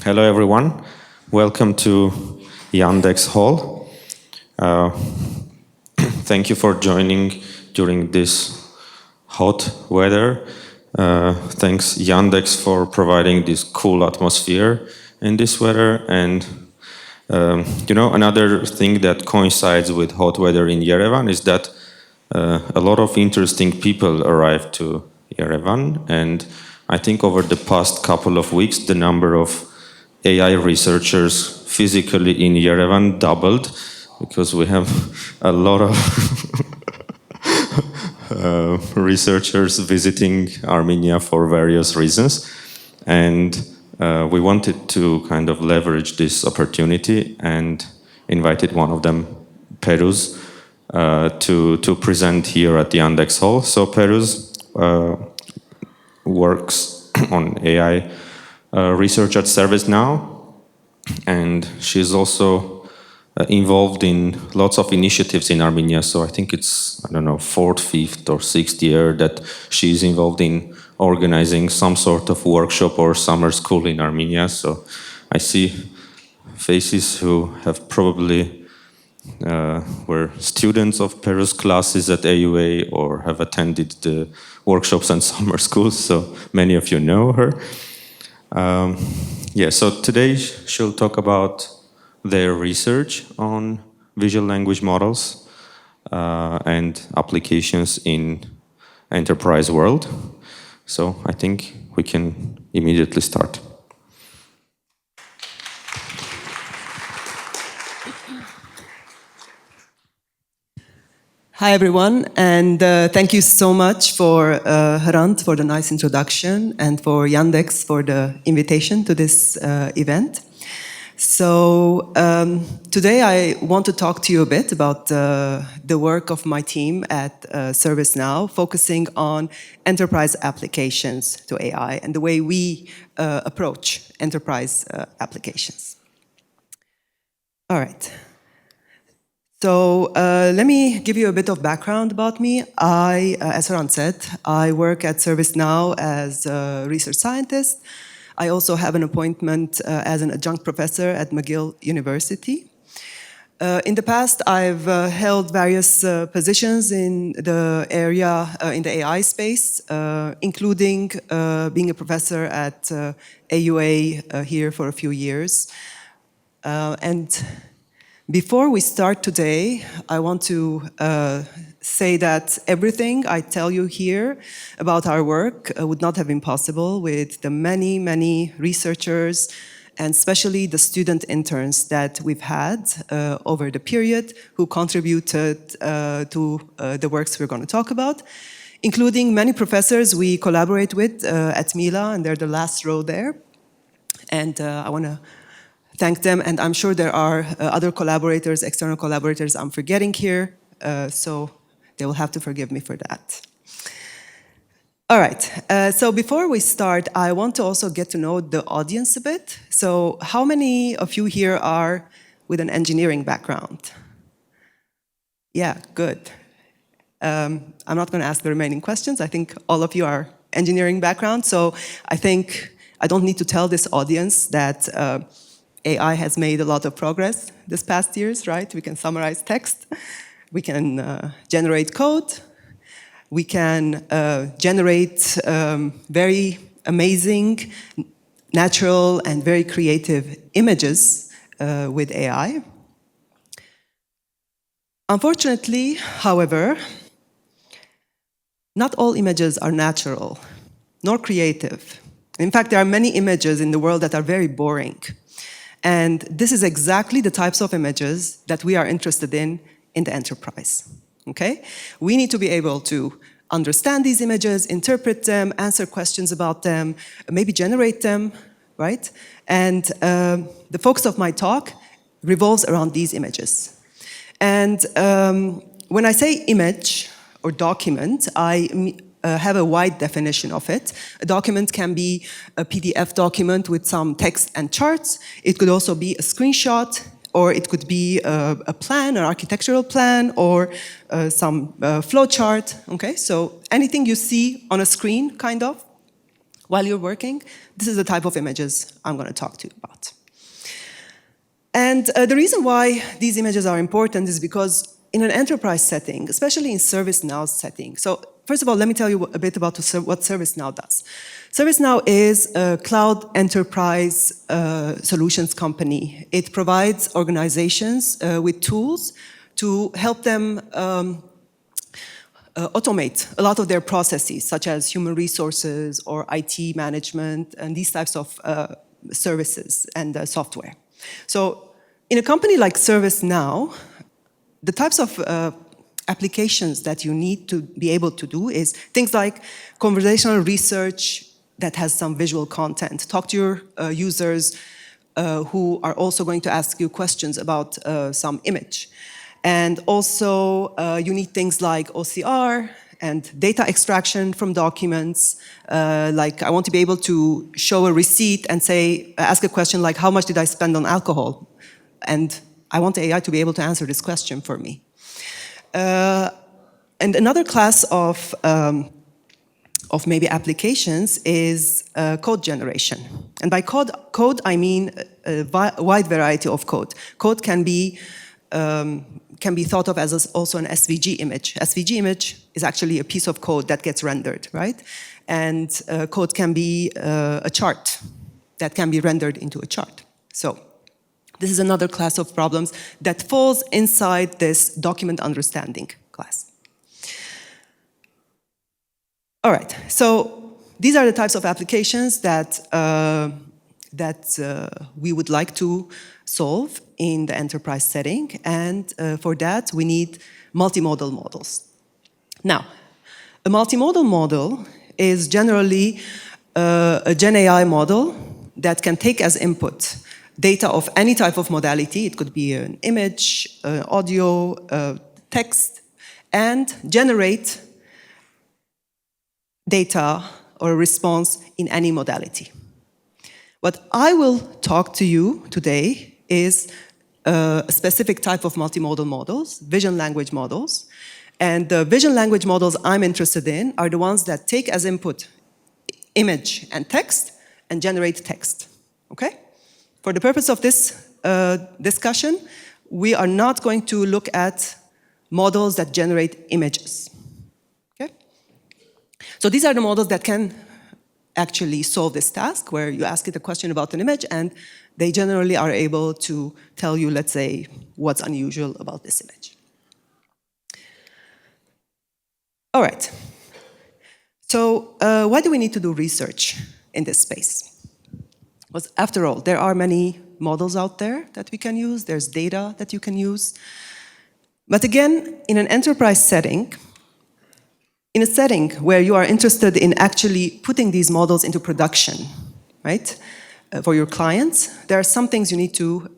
Hello, everyone. Welcome to Yandex Hall. Thank you for joining during this hot weather. Thanks Yandex for providing this cool atmosphere in this weather. And another thing that coincides with hot weather in Yerevan is that a lot of interesting people arrived to Yerevan, and I think over the past couple of weeks, the number of AI researchers physically in Yerevan doubled, because we have a lot of researchers visiting Armenia for various reasons. And we wanted to kind of leverage this opportunity and invited one of them, Perouz, to present here at the Yandex Hall. So Perouz works on AI research at ServiceNow, and she's also involved in lots of initiatives in Armenia. So I think it's, fourth, fifth, or sixth year that she's involved in organizing some sort of workshop or summer school in Armenia. So I see faces who have probably were students of Perouz classes at AUA or have attended the workshops and summer schools, so many of you know her. So today she'll talk about their research on visual language models and applications in enterprise world. So I think we can immediately start. Hi, everyone, and thank you so much for Hrant for the nice introduction and for Yandex for the invitation to this event. So today I want to talk to you a bit about the work of my team at ServiceNow, focusing on enterprise applications to AI and the way we approach enterprise applications. All right. So let me give you a bit of background about me. As Hrant said, I work at ServiceNow as a research scientist. I also have an appointment as an adjunct professor at McGill University. In the past, I've held various positions in the area, in the AI space, including being a professor at AUA here for a few years. Before we start today, I want to say that everything I tell you here about our work would not have been possible with the many, many researchers and especially the student interns that we've had over the period who contributed to the works we're going to talk about, including many professors we collaborate with at Mila, and they're the last row there. And I want to thank them, and I'm sure there are other collaborators, external collaborators I'm forgetting here, so they will have to forgive me for that. All right, so before we start, I want to also get to know the audience a bit. So how many of you here are with an engineering background? Yeah, good. I'm not going to ask the remaining questions. I think all of you are engineering background, so I think I don't need to tell this audience that AI has made a lot of progress this past years, right? We can summarize text, we can generate code, we can generate very amazing, natural, and very creative images with AI. Unfortunately, however, not all images are natural, nor creative. In fact, there are many images in the world that are very boring. And this is exactly the types of images that we are interested in the enterprise, okay? We need to be able to understand these images, interpret them, answer questions about them, maybe generate them, right? And the focus of my talk revolves around these images. And when I say image or document, I have a wide definition of it. A document can be a PDF document with some text and charts. It could also be a screenshot, or it could be a plan, an architectural plan, or some flow chart. Okay, so anything you see on a screen, kind of, while you're working, this is the type of images I'm going to talk to you about. And the reason why these images are important is because in an enterprise setting, especially in ServiceNow setting, so first of all, let me tell you a bit about what ServiceNow does. ServiceNow is a cloud enterprise solutions company. It provides organizations with tools to help them automate a lot of their processes, such as human resources or IT management and these types of services and software. So in a company like ServiceNow, the types of applications that you need to be able to do is things like conversational research that has some visual content. Talk to your users who are also going to ask you questions about some image. And also you need things like OCR and data extraction from documents. Like I want to be able to show a receipt and say, ask a question like, how much did I spend on alcohol? And I want the AI to be able to answer this question for me. And another class of maybe applications is code generation. And by code I mean a wide variety of code. Code can be thought of as also an SVG image. SVG image is actually a piece of code that gets rendered, right? And code can be a chart that can be rendered into a chart. So this is another class of problems that falls inside this document understanding class. All right, so these are the types of applications that we would like to solve in the enterprise setting, and for that we need multimodal models. Now, a multimodal model is generally a Gen AI model that can take as input data of any type of modality. It could be an image, audio, text, and generate data or a response in any modality. What I will talk to you today is a specific type of multimodal models, vision language models. And the vision language models I'm interested in are the ones that take as input image and text and generate text, okay? For the purpose of this discussion, we are not going to look at models that generate images, okay? So these are the models that can actually solve this task, where you ask it a question about an image and they generally are able to tell you, let's say, what's unusual about this image. All right. So why do we need to do research in this space? Because after all, there are many models out there that we can use. There's data that you can use. But again, in an enterprise setting, in a setting where you are interested in actually putting these models into production, right, for your clients, there are some things you need to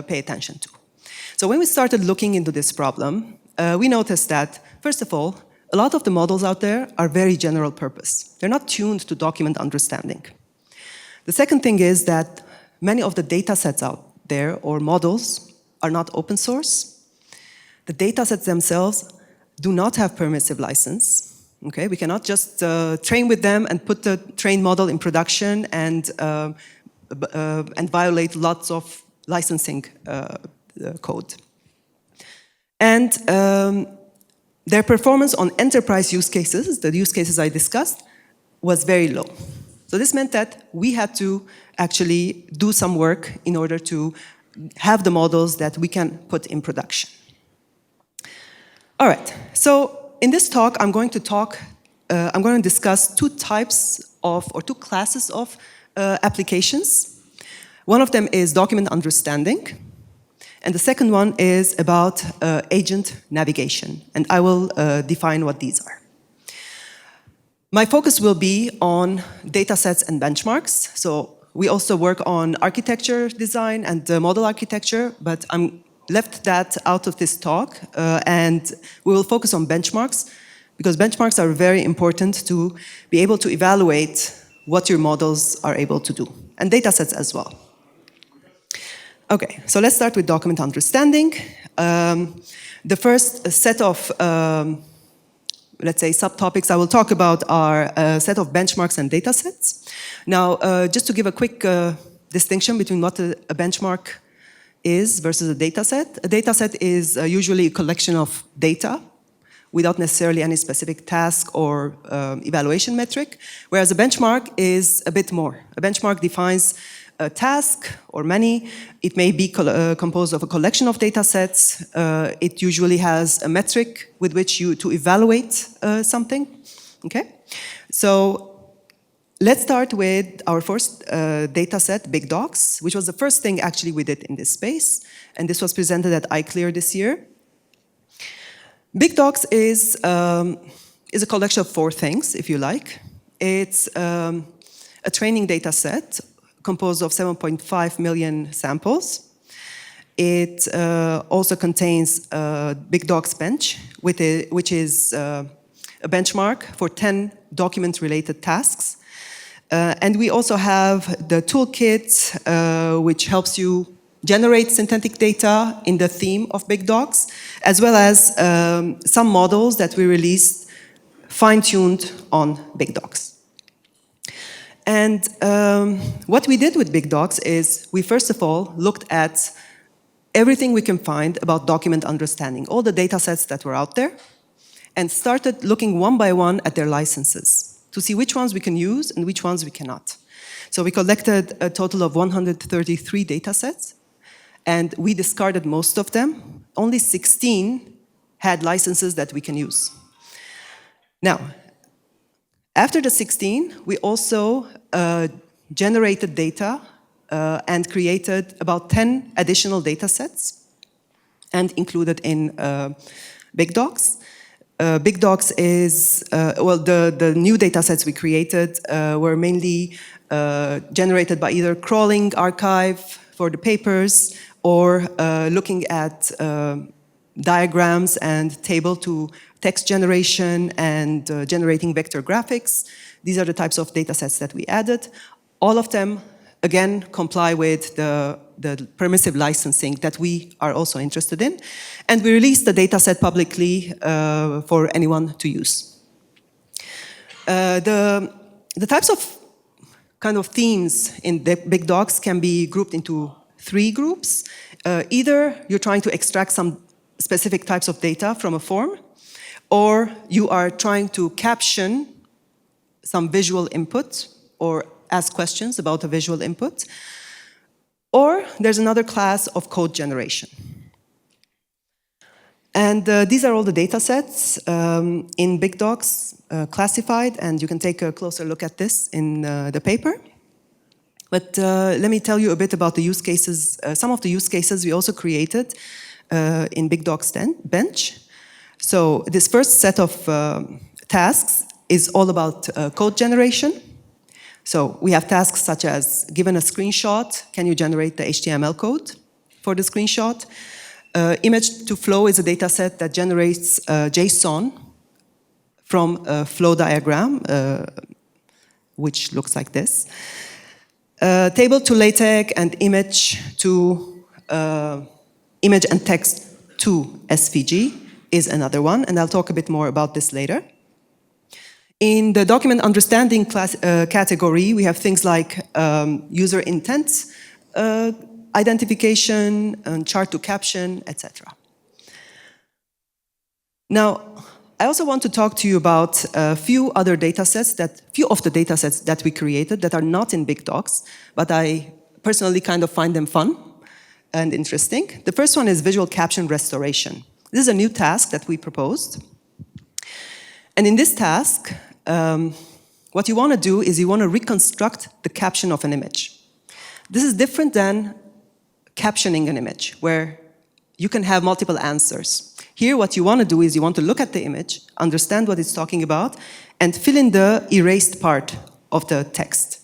pay attention to. So when we started looking into this problem, we noticed that, first of all, a lot of the models out there are very general purpose. They're not tuned to document understanding. The second thing is that many of the data sets out there, or models, are not open source. The data sets themselves do not have permissive license. Okay, we cannot just train with them and put the trained model in production and violate lots of licensing code. And their performance on enterprise use cases, the use cases I discussed, was very low. So this meant that we had to actually do some work in order to have the models that we can put in production. All right, so in this talk, I'm going to discuss two types of, or two classes of applications. One of them is document understanding, and the second one is about agent navigation, and I will define what these are. My focus will be on datasets and benchmarks. So we also work on architecture design and model architecture, but I'm left that out of this talk, and we will focus on benchmarks, because benchmarks are very important to be able to evaluate what your models are able to do, and datasets as well. Okay, so let's start with document understanding. The first set of let's say, subtopics I will talk about are a set of benchmarks and datasets. Now, just to give a quick distinction between what a benchmark is versus a dataset. A dataset is usually a collection of data without necessarily any specific task or evaluation metric, whereas a benchmark is a bit more. A benchmark defines a task or many. It may be composed of a collection of data sets. It usually has a metric with which to evaluate something. Okay? So let's start with our first data set, big docs, which was the first thing actually we did in this space. And this was presented at iClear this year. Big docs is a collection of 4 things, if you like. It's a training data set composed of 7.5 million samples. It also contains a big docs bench, which is a benchmark for 10 document-related tasks. And we also have the toolkit, which helps you generate synthetic data in the theme of big docs, as well as some models that we released fine-tuned on big docs. And what we did with big docs is we first of all looked at everything we can find about document understanding, all the data sets that were out there, and started looking one by one at their licenses to see which ones we can use and which ones we cannot. So we collected a total of 133 data sets, and we discarded most of them. Only 16 had licenses that we can use. Now, after the 16, we also generated data and created about 10 additional data sets and included in Big Docs. Big Docs is, well, the new data sets we created were mainly generated by either crawling archive for the papers or looking at diagrams and table to text generation and generating vector graphics. These are the types of data sets that we added. All of them, again, comply with the permissive licensing that we are also interested in. And we released the data set publicly for anyone to use. The types of kind of themes in the big docs can be grouped into 3 groups. Either you're trying to extract some specific types of data from a form, or you are trying to caption some visual input or ask questions about a visual input, or there's another class of code generation. And these are all the data sets in Big Docs classified, and you can take a closer look at this in the paper. But let me tell you a bit about the use cases, some of the use cases we also created in Big Docs bench. So this first set of tasks is all about code generation. So we have tasks such as, given a screenshot, can you generate the HTML code for the screenshot? Image to flow is a data set that generates JSON from a flow diagram, which looks like this. Table to LaTeX and image to image and text to SVG is another one, and I'll talk a bit more about this later. In the document understanding class, category, we have things like user intent identification, and chart to caption, etc. Now, I also want to talk to you about a few of the data sets that we created that are not in Big Docs, but I personally kind of find them fun and interesting. The first one is visual caption restoration. This is a new task that we proposed. And in this task, what you want to do is you want to reconstruct the caption of an image. This is different than captioning an image, where you can have multiple answers. Here, what you want to do is you want to look at the image, understand what it's talking about, and fill in the erased part of the text.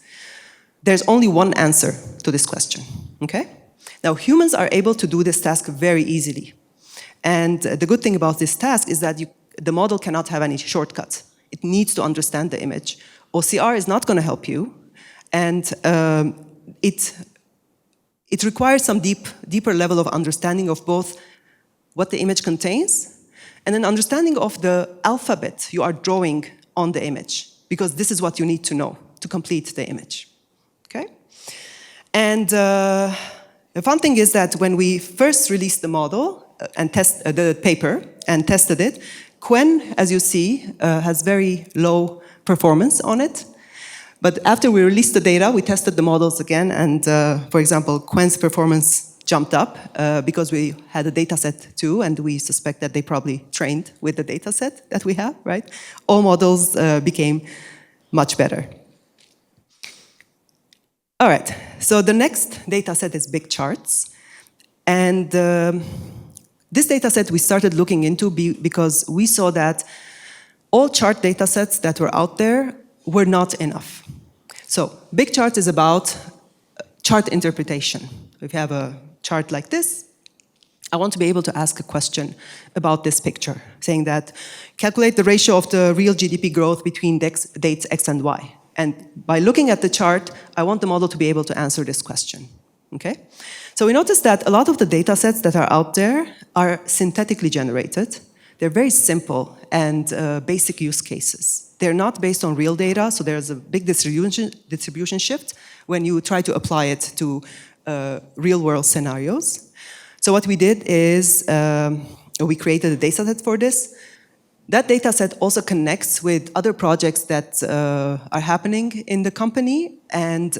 There's only one answer to this question, okay? Now, humans are able to do this task very easily. And the good thing about this task is that the model cannot have any shortcuts. It needs to understand the image. OCR is not going to help you, and it requires some deeper level of understanding of both what the image contains and an understanding of the alphabet you are drawing on the image, because this is what you need to know to complete the image. Okay? And the fun thing is that when we first released the model and the paper and tested it, Qwen, as you see, has very low performance on it. But after we released the data, we tested the models again, and for example, Qwen's performance jumped up because we had a data set too, and we suspect that they probably trained with the data set that we have, right? All models became much better. All right, so the next data set is big charts. And this data set we started looking into because we saw that all chart data sets that were out there were not enough. So big chart is about chart interpretation. If you have a chart like this, I want to be able to ask a question about this picture, saying that calculate the ratio of the real GDP growth between dates X and Y. And by looking at the chart, I want the model to be able to answer this question. Okay? So we noticed that a lot of the data sets that are out there are synthetically generated. They're very simple and basic use cases. They're not based on real data, so there's a big distribution shift when you try to apply it to real-world scenarios. So what we did is we created a data set for this. That data set also connects with other projects that are happening in the company, and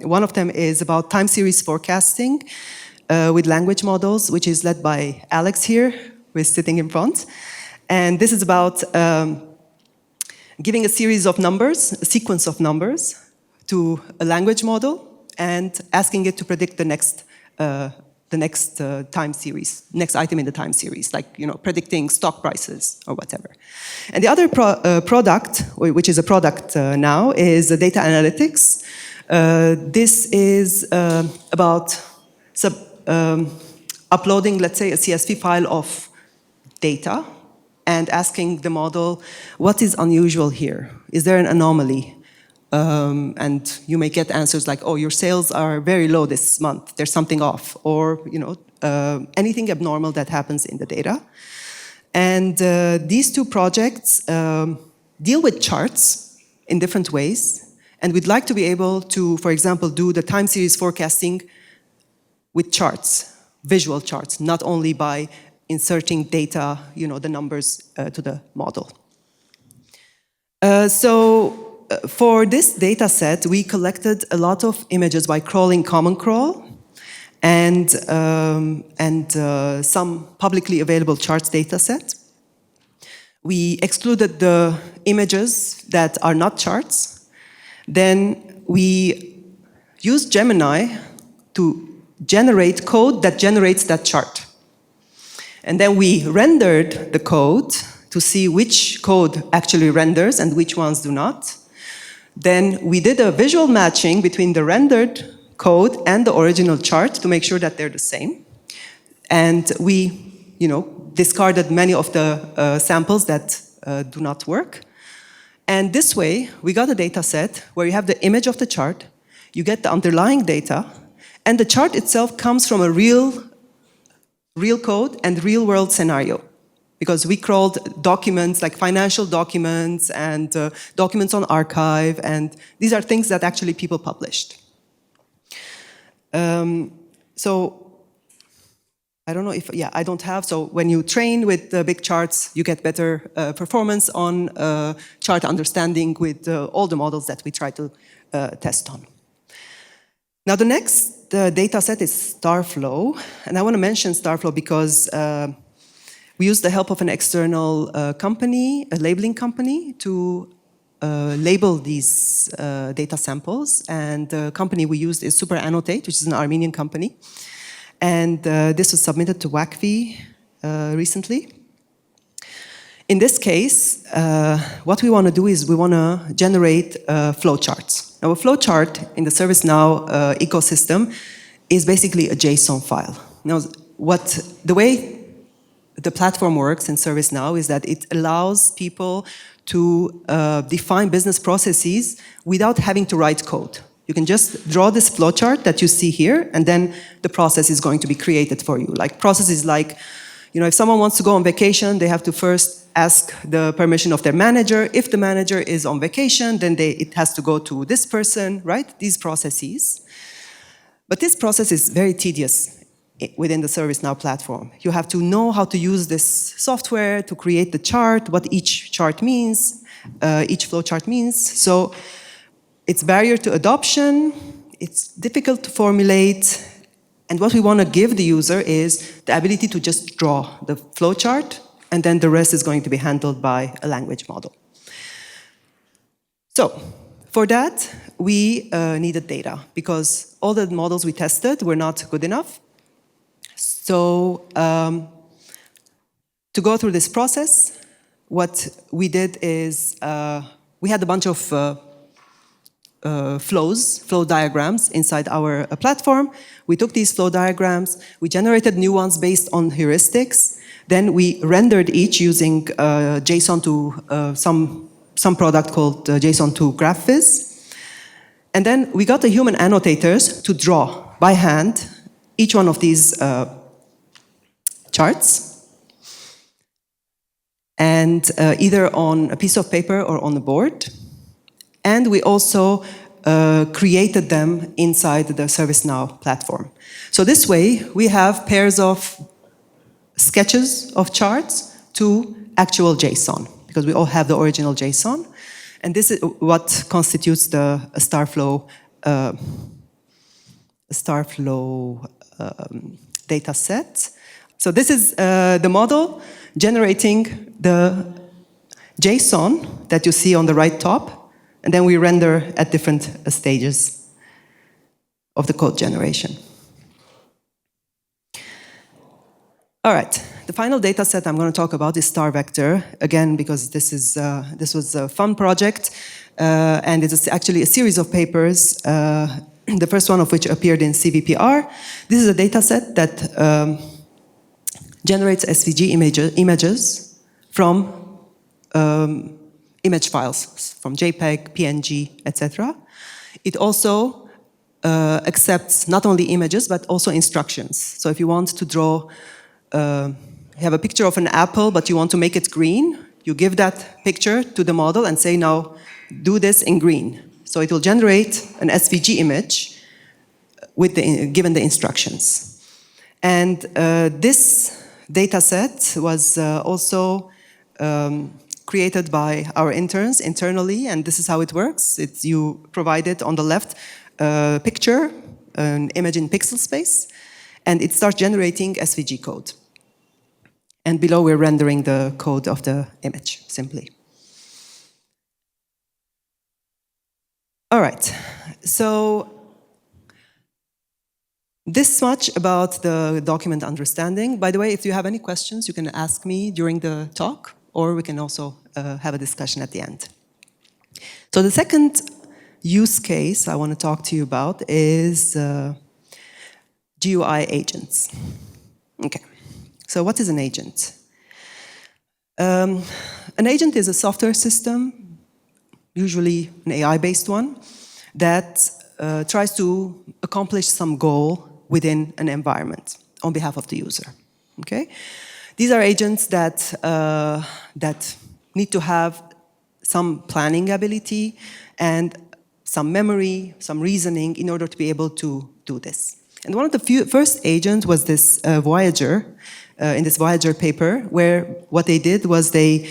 one of them is about time series forecasting with language models, which is led by Alex here, who is sitting in front. And this is about giving a series of numbers, a sequence of numbers, to a language model and asking it to predict the next time series, next item in the time series, like predicting stock prices or whatever. And the other product, which is a product now, is data analytics. This is about uploading, let's say, a CSV file of data and asking the model, what is unusual here? Is there an anomaly? And you may get answers like, oh, your sales are very low this month, there's something off, or anything abnormal that happens in the data. And these two projects deal with charts in different ways, and we'd like to be able to, for example, do the time series forecasting with charts, visual charts, not only by inserting data, the numbers to the model. For this data set, we collected a lot of images by crawling Common Crawl and some publicly available charts data set. We excluded the images that are not charts. Then we used Gemini to generate code that generates that chart. And then we rendered the code to see which code actually renders and which ones do not. Then we did a visual matching between the rendered code and the original chart to make sure that they're the same. And we, discarded many of the samples that do not work. And this way, we got a data set where you have the image of the chart, you get the underlying data, and the chart itself comes from a real code and real-world scenario. Because we crawled documents like financial documents and documents on archive, and these are things that actually people published. So I don't know if, I don't have, so when you train with the big charts, you get better performance on chart understanding with all the models that we try to test on. Now the next data set is Starflow, and I want to mention Starflow because we used the help of an external company, a labeling company, to label these data samples. And the company we used is Super Annotate, which is an Armenian company. And this was submitted to WACV recently. In this case, what we want to do is we want to generate flowcharts. Now, a flowchart in the ServiceNow ecosystem is basically a JSON file. Now, the way the platform works in ServiceNow is that it allows people to define business processes without having to write code. You can just draw this flowchart that you see here, and then the process is going to be created for you. Like processes like, if someone wants to go on vacation, they have to first ask the permission of their manager. If the manager is on vacation, then it has to go to this person, right? These processes. But this process is very tedious within the ServiceNow platform. You have to know how to use this software to create the chart, what each chart means, each flow chart means. So it's barrier to adoption, it's difficult to formulate, and what we want to give the user is the ability to just draw the flow chart, and then the rest is going to be handled by a language model. So for that, we needed data, because all the models we tested were not good enough. So to go through this process, what we did is we had a bunch of flow diagrams inside our platform. We took these flow diagrams, we generated new ones based on heuristics, then we rendered each using JSON to some product called JSON to GraphViz. And then we got the human annotators to draw by hand each one of these charts, and either on a piece of paper or on the board. And we also created them inside the ServiceNow platform. So this way, we have pairs of sketches of charts to actual JSON, because we all have the original JSON. And this is what constitutes the Starflow data set. So this is the model generating the JSON that you see on the right top, and then we render at different stages of the code generation. All right, the final data set I'm going to talk about is star vector, again, because this was a fun project, and it is actually a series of papers, the first one of which appeared in CVPR. This is a data set that generates SVG images from image files, from JPEG, PNG, etc. It also accepts not only images, but also instructions. So if you want to draw, you have a picture of an apple, but you want to make it green, you give that picture to the model and say, now, do this in green. So it will generate an SVG image with given the instructions. And this data set was also created by our interns internally, and this is how it works. You provide it on the left picture, an image in pixel space, and it starts generating SVG code. And below we're rendering the code of the image, simply. All right, so this much about the document understanding. By the way, if you have any questions, you can ask me during the talk, or we can also have a discussion at the end. So the second use case I want to talk to you about is GUI agents. Okay, so what is an agent? An agent is a software system, usually an AI-based one, that tries to accomplish some goal within an environment on behalf of the user. Okay, these are agents that that need to have some planning ability and some memory, some reasoning in order to be able to do this. And one of the first agents was this Voyager, in this Voyager paper, where what they did was they,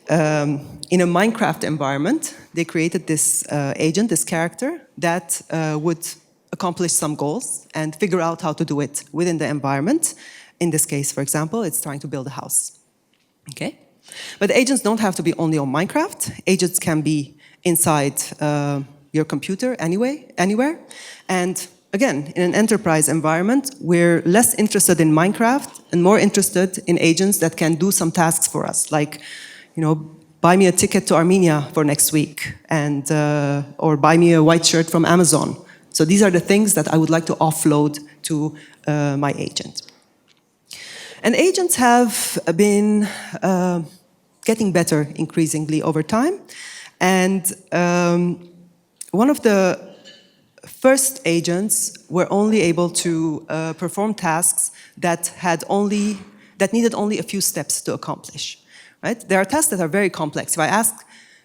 in a Minecraft environment, they created this agent, this character, that would accomplish some goals and figure out how to do it within the environment. In this case, for example, it's trying to build a house. Okay? But agents don't have to be only on Minecraft. Agents can be inside your computer anywhere. And again, in an enterprise environment, we're less interested in Minecraft and more interested in agents that can do some tasks for us, like, buy me a ticket to Armenia for next week, and or buy me a white shirt from Amazon. So these are the things that I would like to offload to my agent. And agents have been getting better increasingly over time. And one of the first agents were only able to perform tasks that had only that needed only a few steps to accomplish. Right? There are tasks that are very complex. If I ask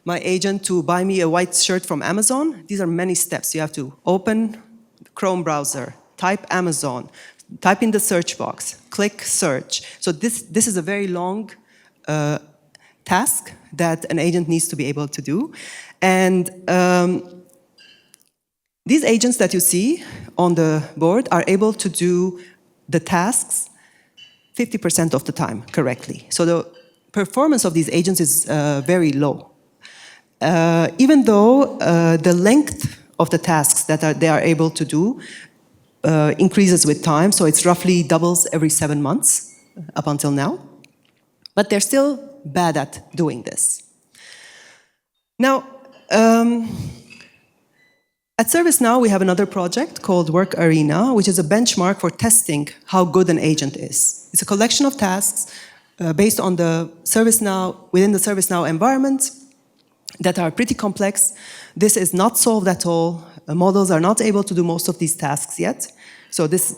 my agent to buy me a white shirt from Amazon, these are many steps. You have to open the Chrome browser, type Amazon, type in the search box, click search. So this is a very long task that an agent needs to be able to do. And these agents that you see on the board are able to do the tasks 50% of the time correctly. So the performance of these agents is very low. Even though the length of the tasks that they are able to do increases with time, so it's roughly doubles every 7 months up until now. But they're still bad at doing this. Now, at ServiceNow, we have another project called Work Arena, which is a benchmark for testing how good an agent is. It's a collection of tasks based on the within the ServiceNow environment that are pretty complex. This is not solved at all. Models are not able to do most of these tasks yet. So this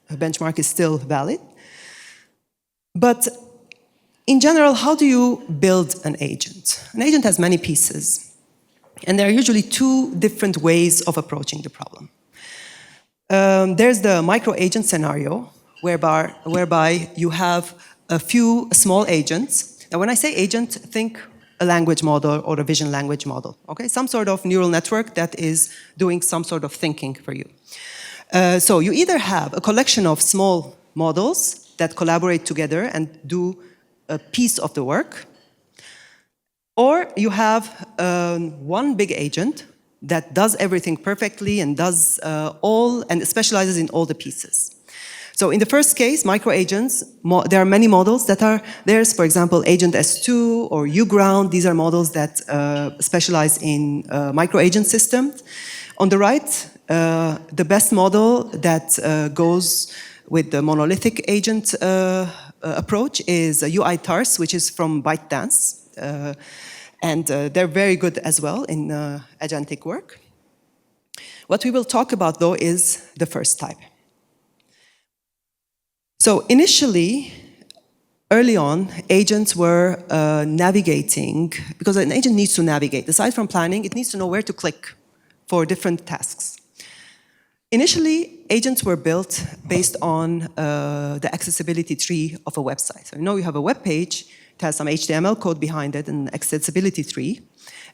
benchmark is still valid. But in general, how do you build an agent? An agent has many pieces. And there are usually two different ways of approaching the problem. There's the micro-agent scenario, whereby you have a few small agents. Now, when I say agent, think a language model or a vision language model, okay? Some sort of neural network that is doing some sort of thinking for you. So you either have a collection of small models that collaborate together and do a piece of the work, or you have one big agent that does everything perfectly and does and specializes in all the pieces. So in the first case, micro-agents, there are many models that are there's, for example, Agent S2 or uGround. These are models that specialize in micro-agent systems. On the right, the best model that goes with the monolithic agent approach is UiTars, which is from ByteDance. And they're very good as well in agentic work. What we will talk about, though, is the first type. So initially, early on, agents were navigating, because an agent needs to navigate. Aside from planning, it needs to know where to click for different tasks. Initially, agents were built based on the accessibility tree of a website. So you have a web page, it has some HTML code behind it, an accessibility tree.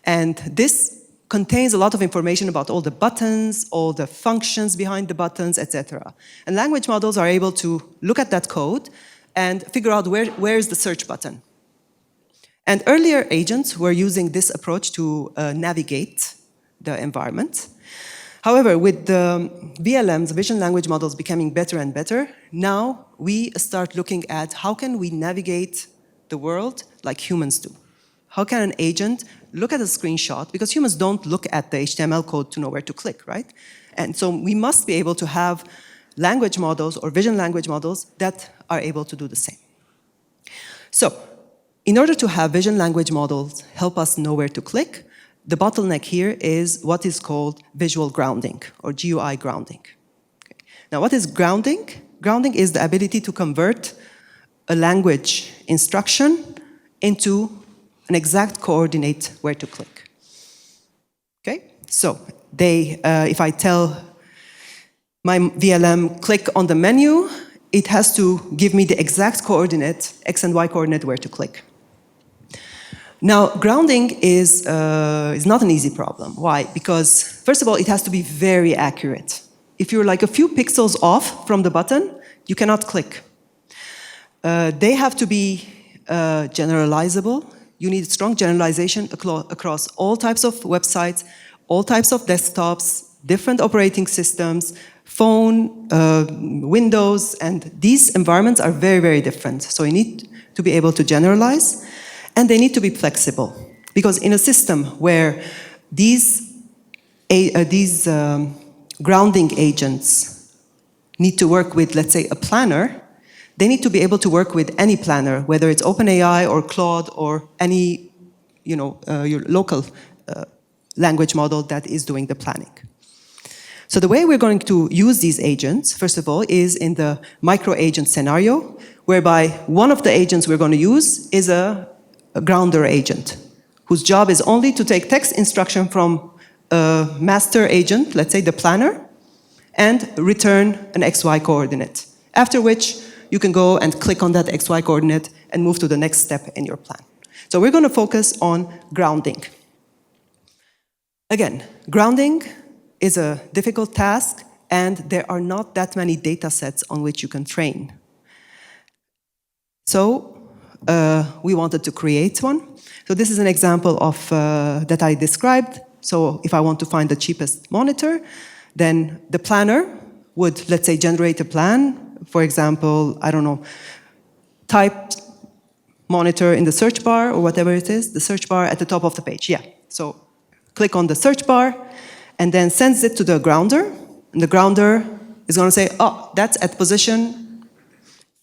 And this contains a lot of information about all the buttons, all the functions behind the buttons, etc. And language models are able to look at that code and figure out where is the search button. And earlier agents were using this approach to navigate the environment. However, with the VLMs, vision language models, becoming better and better, now we start looking at how can we navigate the world like humans do. How can an agent look at a screenshot? Because humans don't look at the HTML code to know where to click, right? And so we must be able to have language models or vision language models that are able to do the same. So in order to have vision language models help us know where to click, the bottleneck here is what is called visual grounding or GUI grounding. Okay. Now, what is grounding? Grounding is the ability to convert a language instruction into an exact coordinate where to click. Okay? So if I tell my VLM click on the menu, it has to give me the exact coordinate, X and Y coordinate, where to click. Now, grounding is not an easy problem. Why? Because, first of all, it has to be very accurate. If you're like a few pixels off from the button, you cannot click. They have to be generalizable. You need strong generalization across all types of websites, all types of desktops, different operating systems, phone, Windows, and these environments are very, very different. So you need to be able to generalize, and they need to be flexible. Because in a system where these grounding agents need to work with, let's say, a planner, they need to be able to work with any planner, whether it's OpenAI or Claude or any, your local language model that is doing the planning. So the way we're going to use these agents, first of all, is in the micro-agent scenario, whereby one of the agents we're going to use is a grounder agent, whose job is only to take text instruction from a master agent, let's say the planner, and return an XY coordinate. After which, you can go and click on that XY coordinate and move to the next step in your plan. So we're going to focus on grounding. Again, grounding is a difficult task, and there are not that many data sets on which you can train. So we wanted to create one. So this is an example of that I described. So if I want to find the cheapest monitor, then the planner would, let's say, generate a plan. For example, I don't know, type monitor in the search bar or whatever it is, the search bar at the top of the page. Yeah. So click on the search bar and then sends it to the grounder. And the grounder is going to say, oh, that's at position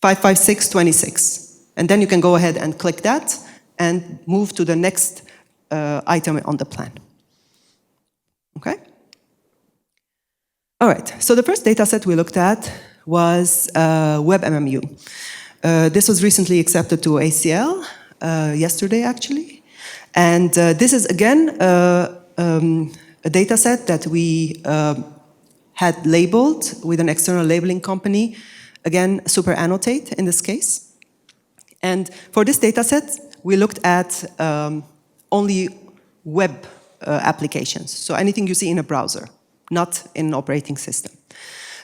55626. And then you can go ahead and click that and move to the next item on the plan. Okay? All right, so the first data set we looked at was WebMMU. This was recently accepted to ACL, yesterday actually. And this is again a data set that we had labeled with an external labeling company, again, super annotate in this case. And for this data set, we looked at only web applications, so anything you see in a browser, not in an operating system.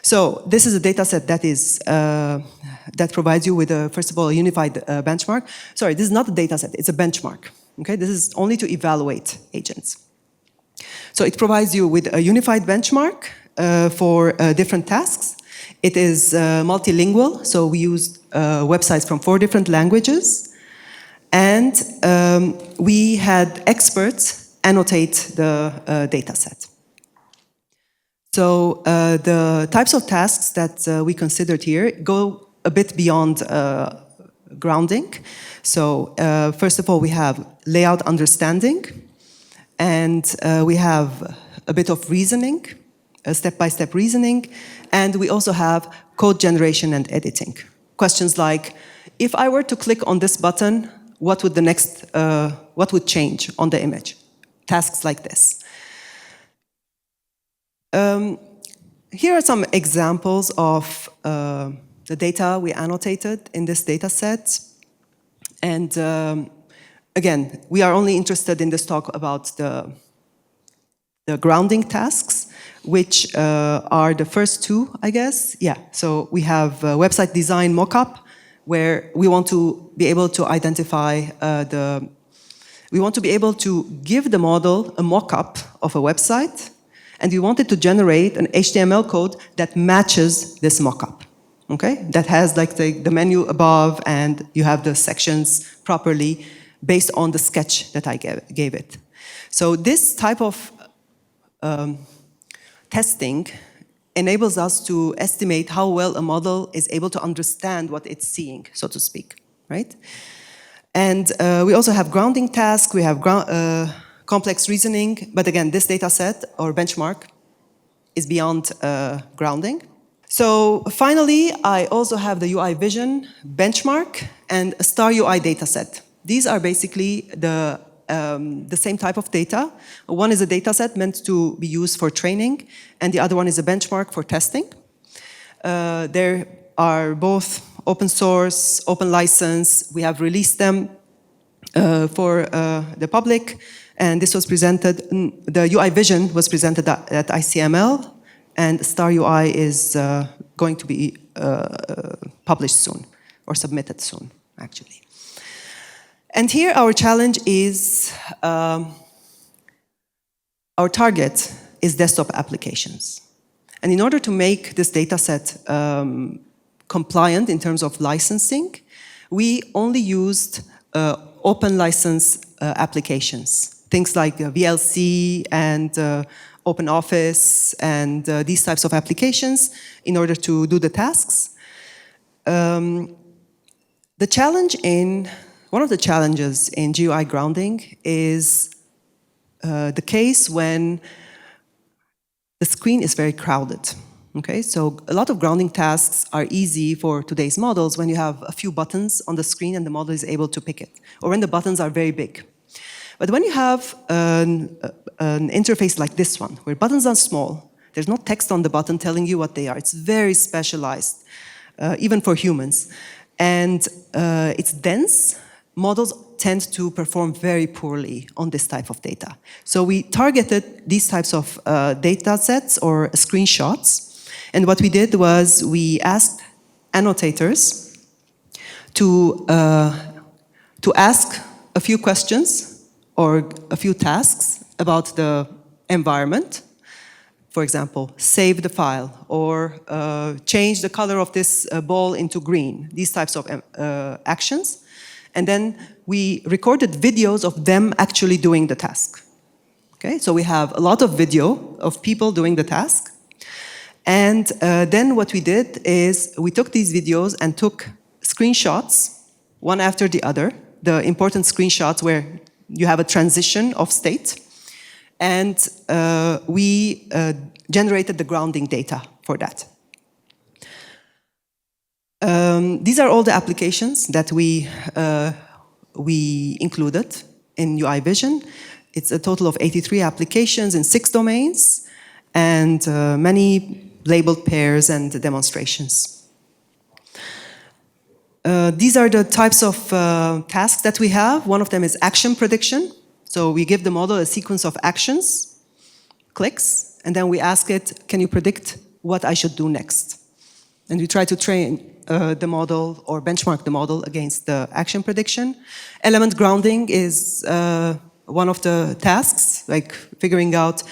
So this is a data set that is that provides you with first of all, a unified benchmark. Sorry, this is not a data set, it's a benchmark. Okay, this is only to evaluate agents. So it provides you with a unified benchmark for different tasks. It is multilingual, so we used websites from 4 different languages. And we had experts annotate the data set. So the types of tasks that we considered here go a bit beyond grounding. So first of all, we have layout understanding, and we have a bit of reasoning, step-by-step reasoning, and we also have code generation and editing. Questions like, if I were to click on this button, what would the next, what would change on the image? Tasks like this. Here are some examples of the data we annotated in this data set. And again, we are only interested in this talk about the grounding tasks, which are the first 2, I guess. Yeah, so we have website design mockup, where we want to be able to identify we want to be able to give the model a mockup of a website, and we want it to generate an HTML code that matches this mockup. Okay, that has like the menu above, and you have the sections properly based on the sketch that I gave it. So this type of testing enables us to estimate how well a model is able to understand what it's seeing, so to speak, right? And we also have grounding tasks, we have complex reasoning, but again, this data set or benchmark is beyond grounding. So finally, I also have the UI vision benchmark and a star UI dataset. These are basically the same type of data. One is a dataset meant to be used for training, and the other one is a benchmark for testing. There are both open source, open license. We have released them for the public, and this was presented, the UI vision was presented at ICML, and Star UI is going to be published soon, or submitted soon, actually. And here our challenge is, our target is desktop applications. And in order to make this dataset compliant in terms of licensing, we only used open license applications, things like VLC and OpenOffice and these types of applications in order to do the tasks. The challenge one of the challenges in GUI grounding is the case when the screen is very crowded. Okay, so a lot of grounding tasks are easy for today's models when you have a few buttons on the screen and the model is able to pick it, or when the buttons are very big. But when you have an interface like this one, where buttons are small, there's no text on the button telling you what they are. It's very specialized, even for humans. And it's dense. Models tend to perform very poorly on this type of data. So we targeted these types of data sets or screenshots. And what we did was we asked annotators to ask a few questions or a few tasks about the environment. For example, save the file or change the color of this ball into green, these types of actions. And then we recorded videos of them actually doing the task. Okay, so we have a lot of video of people doing the task. And then what we did is we took these videos and took screenshots, one after the other, the important screenshots where you have a transition of state. And we generated the grounding data for that. These are all the applications that we included in UI Vision. It's a total of 83 applications in 6 domains and many labeled pairs and demonstrations. These are the types of tasks that we have. One of them is action prediction. So we give the model a sequence of actions, clicks, and then we ask it, can you predict what I should do next? And we try to train the model or benchmark the model against the action prediction. Element grounding is one of the tasks, like figuring out,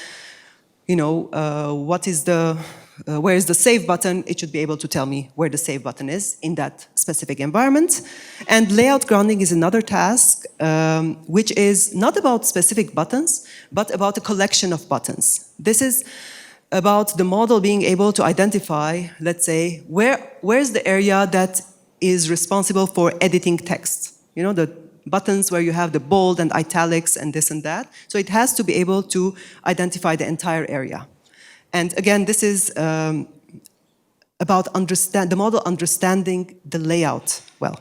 what is the where is the save button. It should be able to tell me where the save button is in that specific environment. And layout grounding is another task, which is not about specific buttons, but about a collection of buttons. This is about the model being able to identify, let's say, where's the area that is responsible for editing text. The buttons where you have the bold and italics and this and that. So it has to be able to identify the entire area. And again, this is about the model understanding the layout well.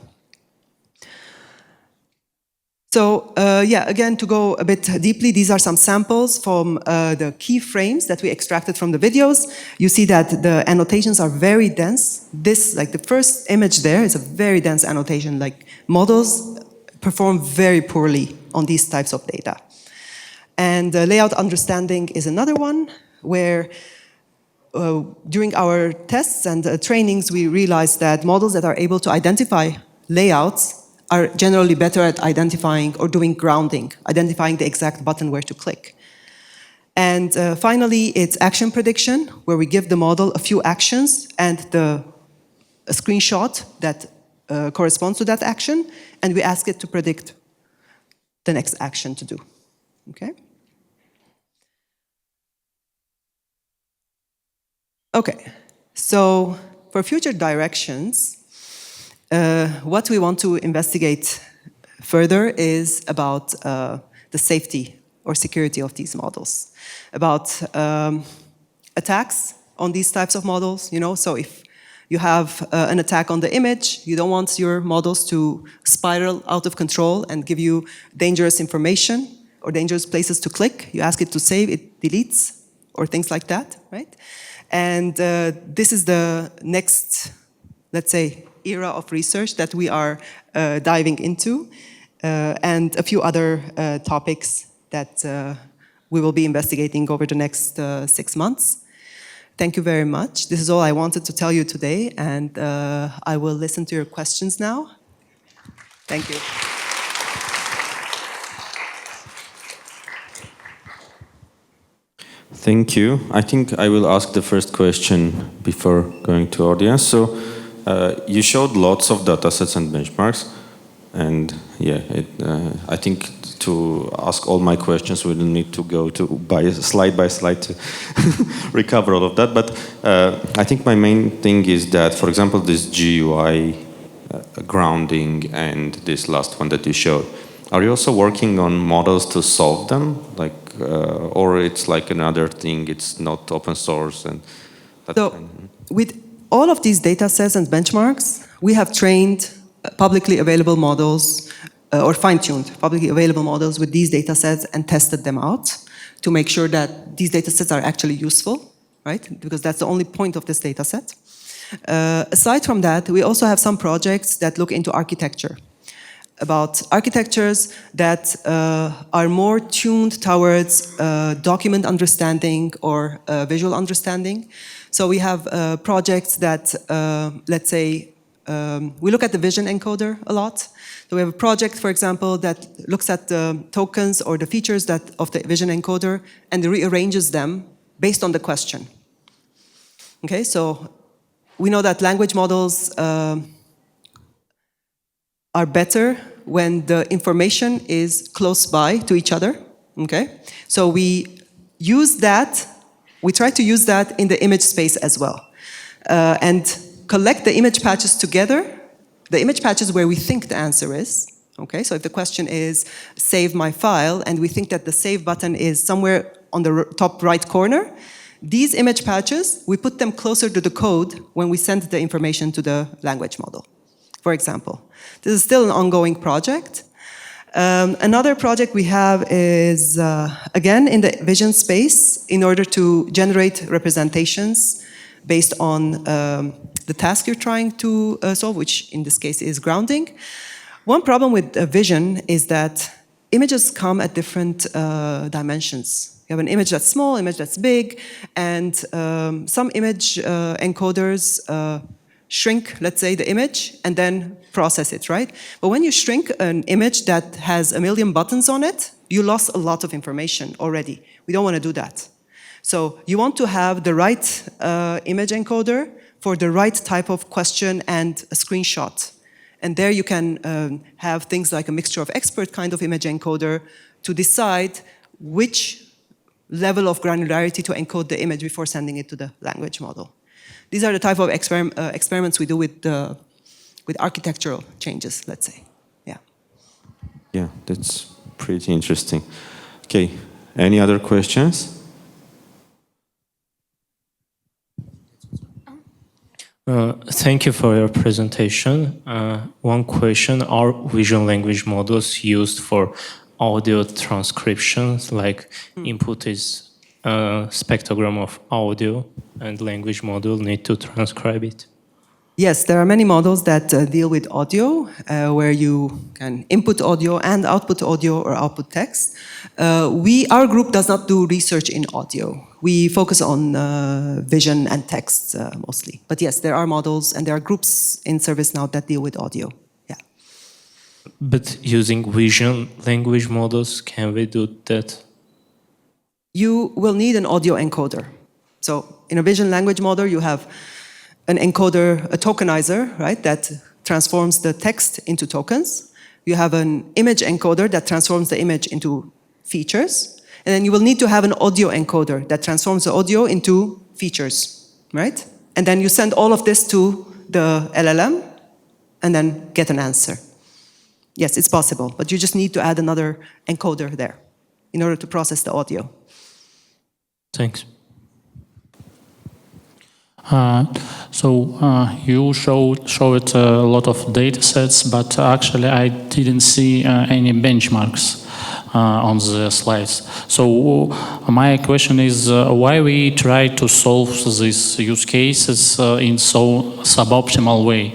So again, to go a bit deeply, these are some samples from the keyframes that we extracted from the videos. You see that the annotations are very dense. This, like the first image there, is a very dense annotation. Like models perform very poorly on these types of data. And layout understanding is another one where during our tests and trainings, we realized that models that are able to identify layouts are generally better at identifying or doing grounding, identifying the exact button where to click. And finally, it's action prediction, where we give the model a few actions and a screenshot that corresponds to that action, and we ask it to predict the next action to do. Okay? Okay, so for future directions, what we want to investigate further is about the safety or security of these models, about attacks on these types of models. So if you have an attack on the image, you don't want your models to spiral out of control and give you dangerous information or dangerous places to click. You ask it to save, it deletes, or things like that, right? And this is the next, let's say, era of research that we are diving into, and a few other topics that we will be investigating over the next 6 months. Thank you very much. This is all I wanted to tell you today, and I will listen to your questions now. Thank you. Thank you. I think I will ask the first question before going to audience. So you showed lots of datasets and benchmarks, and I think to ask all my questions, we will need to go by slide to recover all of that. But I think my main thing is that, for example, this GUI grounding and this last one that you showed, are you also working on models to solve them? Like or it's like another thing, it's not open source and that So with all of these data sets and benchmarks, we have trained publicly available models or fine-tuned publicly available models with these data sets and tested them out to make sure that these data sets are actually useful, right? Because that's the only point of this data set. Aside from that, we also have some projects that look into architecture, about architectures that are more tuned towards document understanding or visual understanding. So we have projects that, let's say, we look at the vision encoder a lot. So we have a project, for example, that looks at the tokens or the features of the vision encoder and rearranges them based on the question. Okay, so we know that language models are better when the information is close by to each other. Okay, so we use that. We try to use that in the image space as well, and collect the image patches together. The image patches where we think the answer is. Okay, so if the question is save my file, and we think that the save button is somewhere on the top right corner, these image patches, we put them closer to the code when we send the information to the language model, for example. This is still an ongoing project. Another project we have is, again, in the vision space, in order to generate representations based on the task you're trying to solve, which in this case is grounding. One problem with vision is that images come at different dimensions. You have an image that's small, image that's big, and some image encoders shrink, let's say, the image and then process it, right? But when you shrink an image that has 1 million buttons on it, you lost a lot of information already. We don't want to do that. So you want to have the right image encoder for the right type of question and a screenshot. And there you can have things like a mixture of expert kind of image encoder to decide which level of granularity to encode the image before sending it to the language model. These are the type of experiments we do with architectural changes, let's say. Yeah. Yeah, that's pretty interesting. Okay, any other questions? Thank you for your presentation. One question, are vision language models used for audio transcriptions, like input is a spectrogram of audio and language model need to transcribe it? Yes, there are many models that deal with audio, where you can input audio and output audio or output text. Our group does not do research in audio. We focus on vision and text mostly. But yes, there are models and there are groups in ServiceNow that deal with audio. Yeah. But using vision language models, can we do that? You will need an audio encoder. So in a vision language model, you have an encoder, a tokenizer, right, that transforms the text into tokens. You have an image encoder that transforms the image into features. And then you will need to have an audio encoder that transforms the audio into features, right? And then you send all of this to the LLM and then get an answer. Yes, it's possible, but you just need to add another encoder there in order to process the audio. Thanks. You showed a lot of data sets, but actually I didn't see any benchmarks on the slides. So my question is why we try to solve these use cases in so suboptimal way?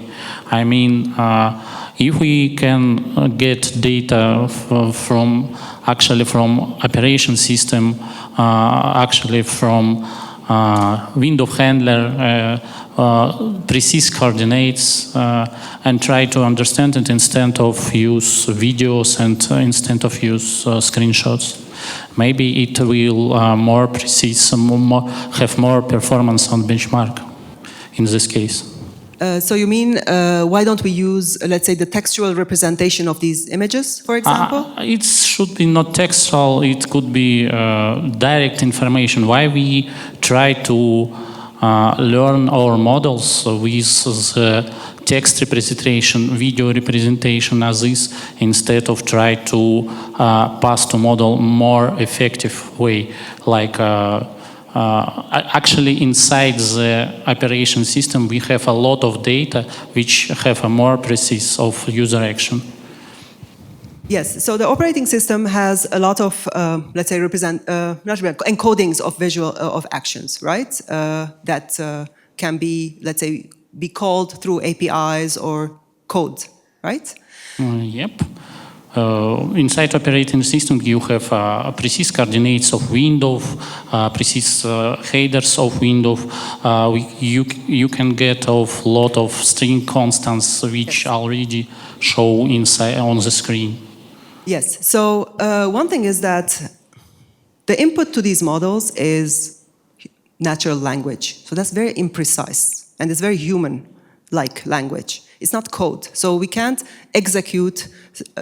I mean, if we can get data from operation system, from window handler, precise coordinates, and try to understand it instead of use videos and instead of use screenshots. Maybe it will more precise, have more performance on benchmark in this case. So you mean, why don't we use, let's say, the textual representation of these images, for example? It should be not textual, it could be direct information. Why we try to learn our models with the text representation, video representation as is, instead of try to pass to model more effective way, like actually inside the operation system we have a lot of data which have a more precise of user action. Yes, so the operating system has a lot of, let's say, encodings of visual of actions, right? That can be, let's say, be called through APIs or code, right? Yep. Inside operating system, you have precise coordinates of window, precise headers of window. You can get a lot of string constants which already show inside on the screen. Yes. So one thing is that the input to these models is natural language. So that's very imprecise and it's very human-like language. It's not code. So we can't execute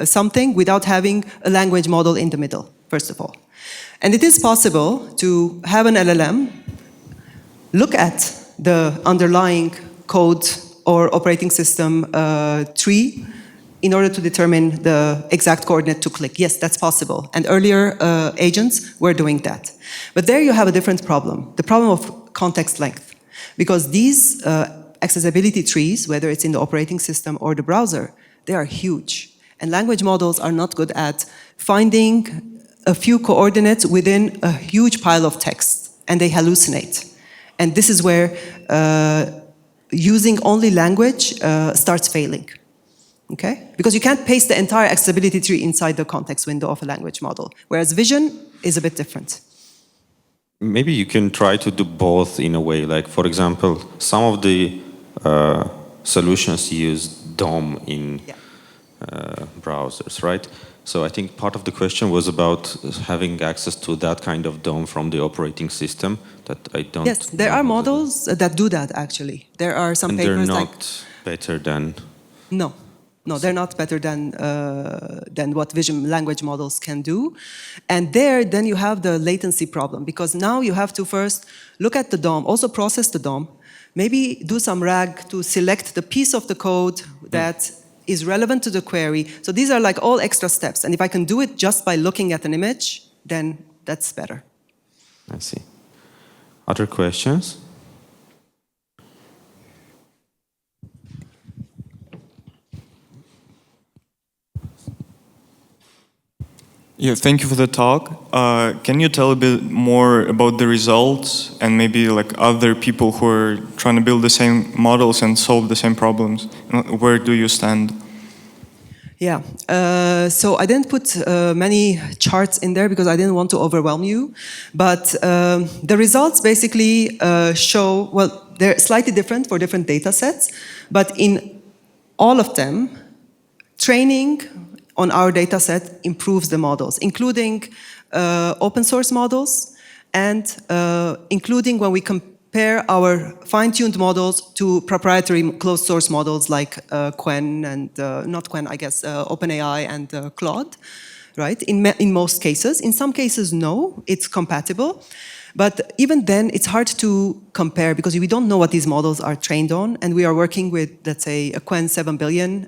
something without having a language model in the middle, first of all. And it is possible to have an LLM look at the underlying code or operating system tree in order to determine the exact coordinate to click. Yes, that's possible. And earlier agents were doing that. But there you have a different problem, the problem of context length. Because these accessibility trees, whether it's in the operating system or the browser, they are huge. And language models are not good at finding a few coordinates within a huge pile of text, and they hallucinate. And this is where using only language starts failing. Okay? Because you can't paste the entire accessibility tree inside the context window of a language model, whereas vision is a bit different. Maybe you can try to do both in a way. Like, for example, some of the solutions use DOM in browsers, right? So I think part of the question was about having access to that kind of DOM from the operating system that I don't... Yes, there are models that do that, actually. There are some papers like... And they're not better than... No. No, they're not better than what vision language models can do. And there, then you have the latency problem, because now you have to first look at the DOM, also process the DOM, maybe do some RAG to select the piece of the code that is relevant to the query. So these are like all extra steps. And if I can do it just by looking at an image, then that's better. I see. Other questions? Yeah, thank you for the talk. Can you tell a bit more about the results and maybe like other people who are trying to build the same models and solve the same problems? Where do you stand? Yeah, so I didn't put many charts in there because I didn't want to overwhelm you. But the results basically show, well, they're slightly different for different data sets. But in all of them, training on our data set improves the models, including open source models and including when we compare our fine-tuned models to proprietary closed source models like Qwen and, not Qwen, I guess, OpenAI and Claude, right? In most cases. In some cases, no, it's compatible. But even then, it's hard to compare because we don't know what these models are trained on. And we are working with, let's say, a Qwen 7 billion,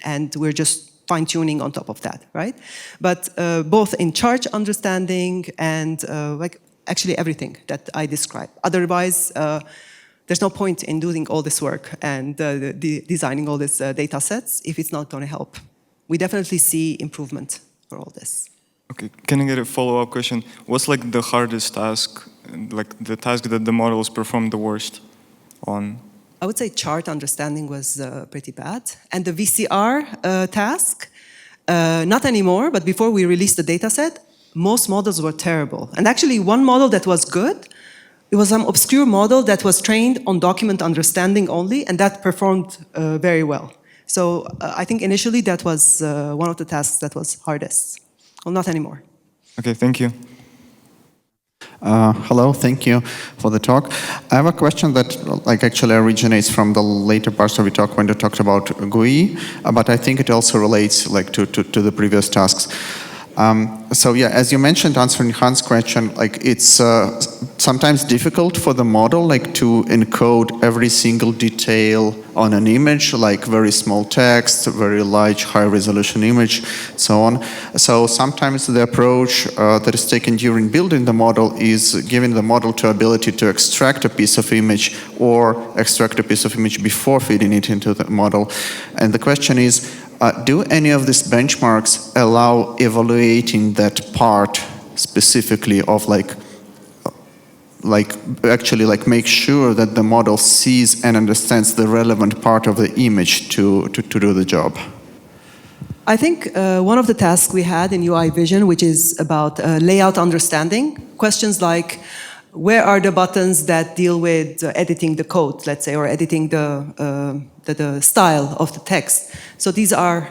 and we're just fine-tuning on top of that, right? But both in charge understanding and like actually everything that I described. Otherwise, there's no point in doing all this work and designing all these data sets if it's not going to help. We definitely see improvement for all this. Okay, can I get a follow-up question? What's like the hardest task, like the task that the models perform the worst on? I would say chart understanding was pretty bad. And the VCR task, not anymore, but before we released the data set, most models were terrible. And actually one model that was good, it was some obscure model that was trained on document understanding only, and that performed very well. So I think initially that was one of the tasks that was hardest. Well, not anymore. Okay, thank you. Hello, thank you for the talk. I have a question that actually originates from the later parts of the talk when you talked about GUI, but I think it also relates to the previous tasks. So yeah, as you mentioned, answering Hans' question, like it's sometimes difficult for the model like to encode every single detail on an image, like very small text, very large, high-resolution image, so on. So sometimes the approach that is taken during building the model is giving the model the ability to extract a piece of image or extract a piece of image before feeding it into the model. And the question is, do any of these benchmarks allow evaluating that part specifically of actually make sure that the model sees and understands the relevant part of the image to do the job? I think one of the tasks we had in UI Vision, which is about layout understanding, questions like, where are the buttons that deal with editing the code, let's say, or editing the style of the text? So these are,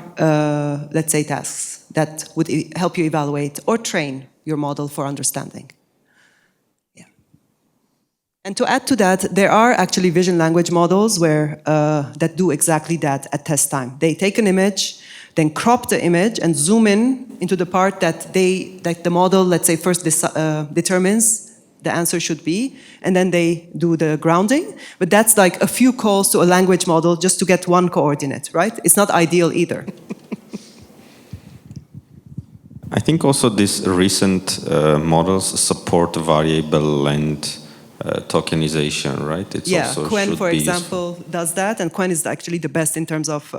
let's say, tasks that would help you evaluate or train your model for understanding. Yeah. And to add to that, there are actually vision language models where that do exactly that at test time. They take an image, then crop the image and zoom in into the part that the model, let's say, first determines the answer should be, and then they do the grounding. But that's like a few calls to a language model just to get one coordinate, right? It's not ideal either. I think also these recent models support variable length tokenization, right? It's yeah, also Quen, for example, useful. does that, and Quen is actually the best in terms of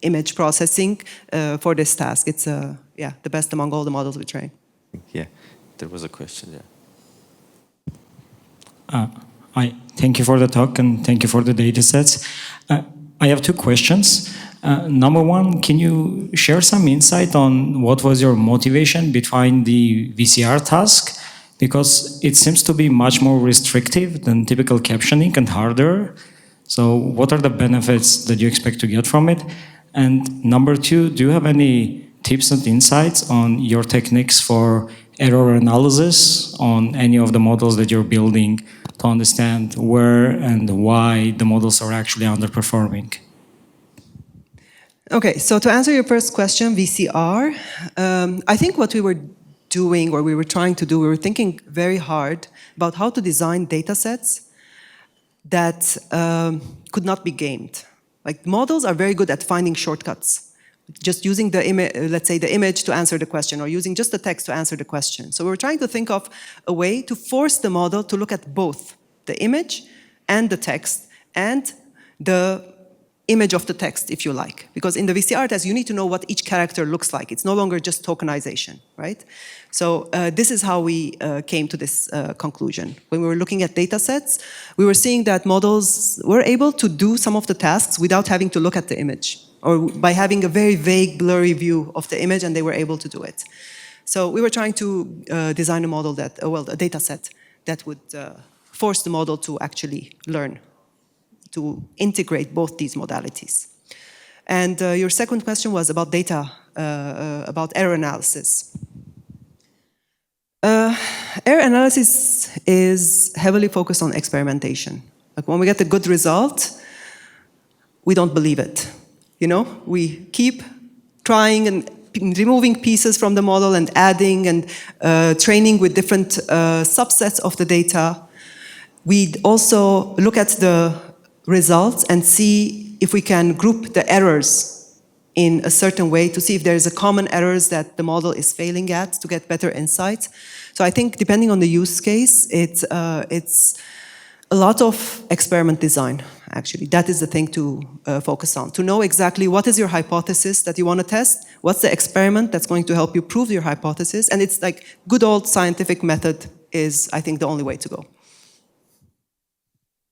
image processing for this task. It's the best among all the models we train. Yeah, there was a question there. Thank you for the talk and thank you for the data sets. I have two questions. Number one, can you share some insight on what was your motivation behind the VCR task? Because it seems to be much more restrictive than typical captioning and harder. So what are the benefits that you expect to get from it? And number two, do you have any tips and insights on your techniques for error analysis on any of the models that you're building to understand where and why the models are actually underperforming? Okay, so to answer your first question, VCR, I think what we were doing, or we were trying to do, we were thinking very hard about how to design data sets that could not be gamed. Like, models are very good at finding shortcuts, just using the image, let's say the image to answer the question, or using just the text to answer the question. So we're trying to think of a way to force the model to look at both the image and the text and the image of the text, if you like. Because in the VCR test, you need to know what each character looks like. It's no longer just tokenization, right? So this is how we came to this conclusion. When we were looking at data sets, we were seeing that models were able to do some of the tasks without having to look at the image, or by having a very vague, blurry view of the image, and they were able to do it. So we were trying to design a model that, a data set that would force the model to actually learn, to integrate both these modalities. And your second question was about data, about error analysis. Error analysis is heavily focused on experimentation. Like, when we get a good result, we don't believe it. You know, we keep trying and removing pieces from the model and adding and training with different subsets of the data. We also look at the results and see if we can group the errors in a certain way to see if there's a common errors that the model is failing at to get better insights. So I think depending on the use case, it's a lot of experiment design, actually. That is the thing to focus on, to know exactly what is your hypothesis that you want to test, what's the experiment that's going to help you prove your hypothesis, and it's like good old scientific method is, I think, the only way to go.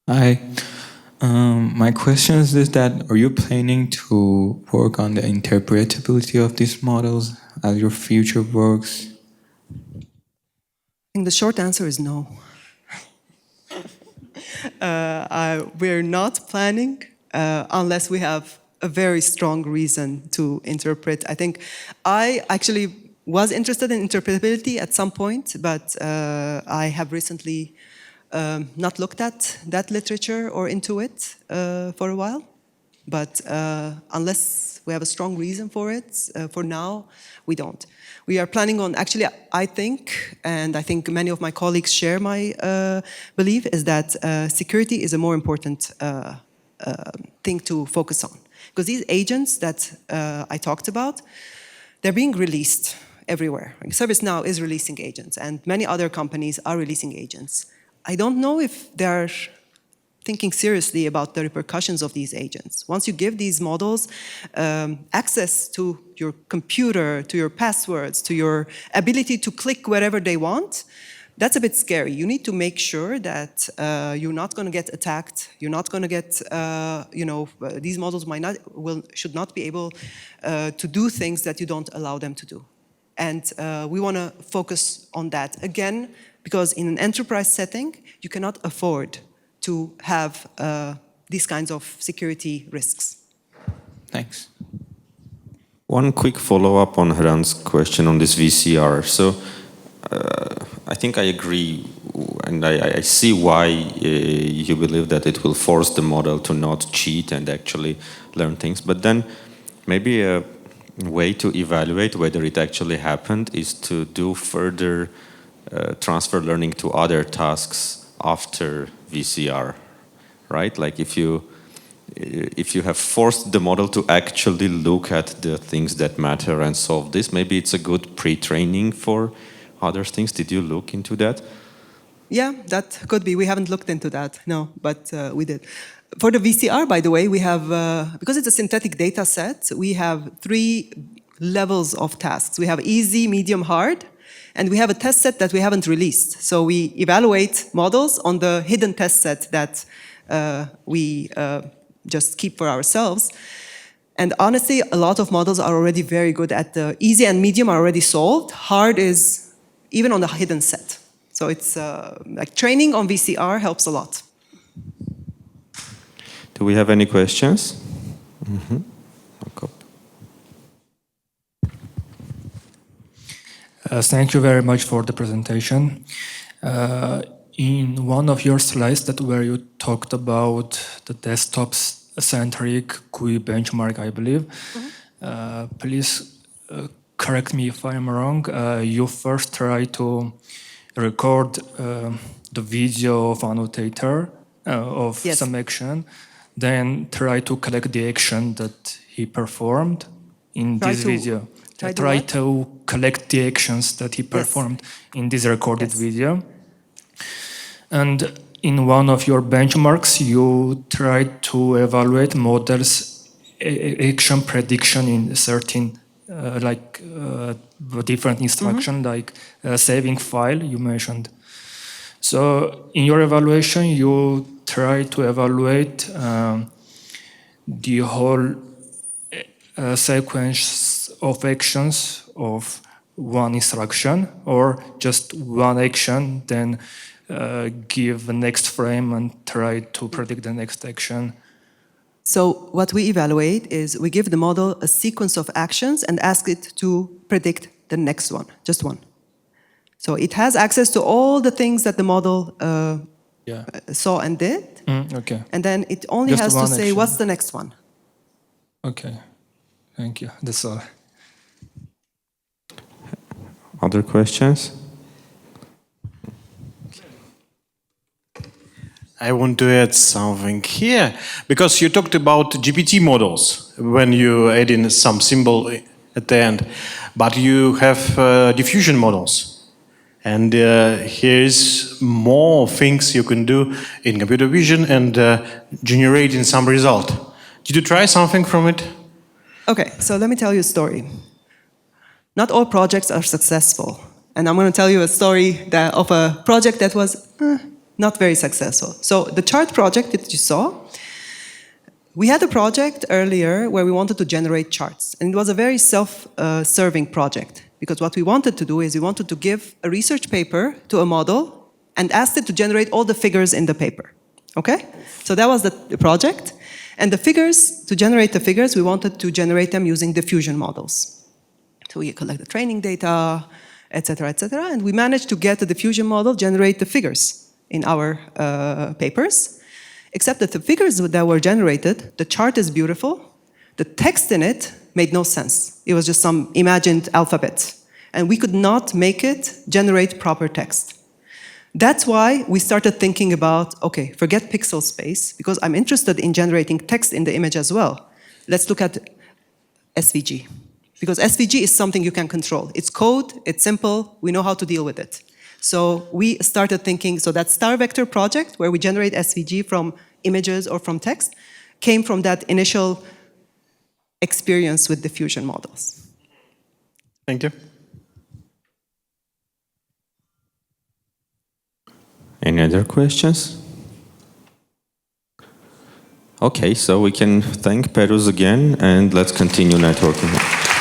Hi. My question is that, are you planning to work on the interpretability of these models as your future works? I think the short answer is no. We're not planning unless we have a very strong reason to interpret. I think I actually was interested in interpretability at some point, but I have recently not looked at that literature or into it for a while. But unless we have a strong reason for it, for now, we don't. We are planning on, actually, I think, and I think many of my colleagues share my belief, is that security is a more important thing to focus on. Because these agents that I talked about, they're being released everywhere. ServiceNow is releasing agents, and many other companies are releasing agents. I don't know if they're thinking seriously about the repercussions of these agents. Once you give these models access to your computer, to your passwords, to your ability to click wherever they want, that's a bit scary. You need to make sure that you're not going to get attacked. You're not going to get, these models should not be able to do things that you don't allow them to do. And we want to focus on that again, because in an enterprise setting, you cannot afford to have these kinds of security risks. Thanks. One quick follow-up on Hran's question on this VCR. So I think I agree, and I see why you believe that it will force the model to not cheat and actually learn things. But then maybe a way to evaluate whether it actually happened is to do further transfer learning to other tasks after VCR, right? Like if you have forced the model to actually look at the things that matter and solve this, maybe it's a good pre-training for other things. Did you look into that? Yeah, that could be. We haven't looked into that, no, but we did. For the VCR, by the way, we have, because it's a synthetic data set, we have 3 levels of tasks. We have easy, medium, hard, and we have a test set that we haven't released. So we evaluate models on the hidden test set that we just keep for ourselves. And honestly, a lot of models are already very good at the easy and medium are already solved. Hard is even on the hidden set. So it's like training on VCR helps a lot. Do we have any questions? Mm-hmm. Thank you very much for the presentation. In one of your slides where you talked about the desktop-centric GUI benchmark, I believe, please correct me if I'm wrong. You first try to record the video of annotator of some action, then try to collect the action that he performed in this video. Try to collect the actions that he performed in this recorded video. And in one of your benchmarks, you try to evaluate models' action prediction in certain different instruction, like saving file you mentioned. So in your evaluation, you try to evaluate the whole sequence of actions of one instruction, or just one action, then give the next frame and try to predict the next action. So what we evaluate is we give the model a sequence of actions and ask it to predict the next one, just one. So it has access to all the things that the model saw and did. Okay. And then it only Just has to say, action. what's the next one? Okay. Thank you. That's all. Other questions? I want to add something here, because you talked about GPT models when you add in some symbol at the end, but you have diffusion models. And here's more things you can do in computer vision and generating some result. Did you try something from it? Okay, so let me tell you a story. Not all projects are successful. And I'm going to tell you a story of a project that was not very successful. So the chart project that you saw, we had a project earlier where we wanted to generate charts. And it was a very self-serving project. Because what we wanted to do is we wanted to give a research paper to a model and asked it to generate all the figures in the paper. Okay? So that was the project. And the figures, to generate the figures, we wanted to generate them using diffusion models. So we collect the training data, et cetera, and we managed to get the diffusion model generate the figures in our papers. except that the figures that were generated, the chart is beautiful, the text in it made no sense. It was just some imagined alphabet. And we could not make it generate proper text. That's why we started thinking about, okay, forget pixel space, because I'm interested in generating text in the image as well. Let's look at SVG. Because SVG is something you can control. It's code, it's simple, we know how to deal with it. So we started thinking, so that star vector project where we generate SVG from images or from text came from that initial experience with diffusion models. Thank you. Any other questions? Okay, so we can thank Perouz again, and let's continue networking.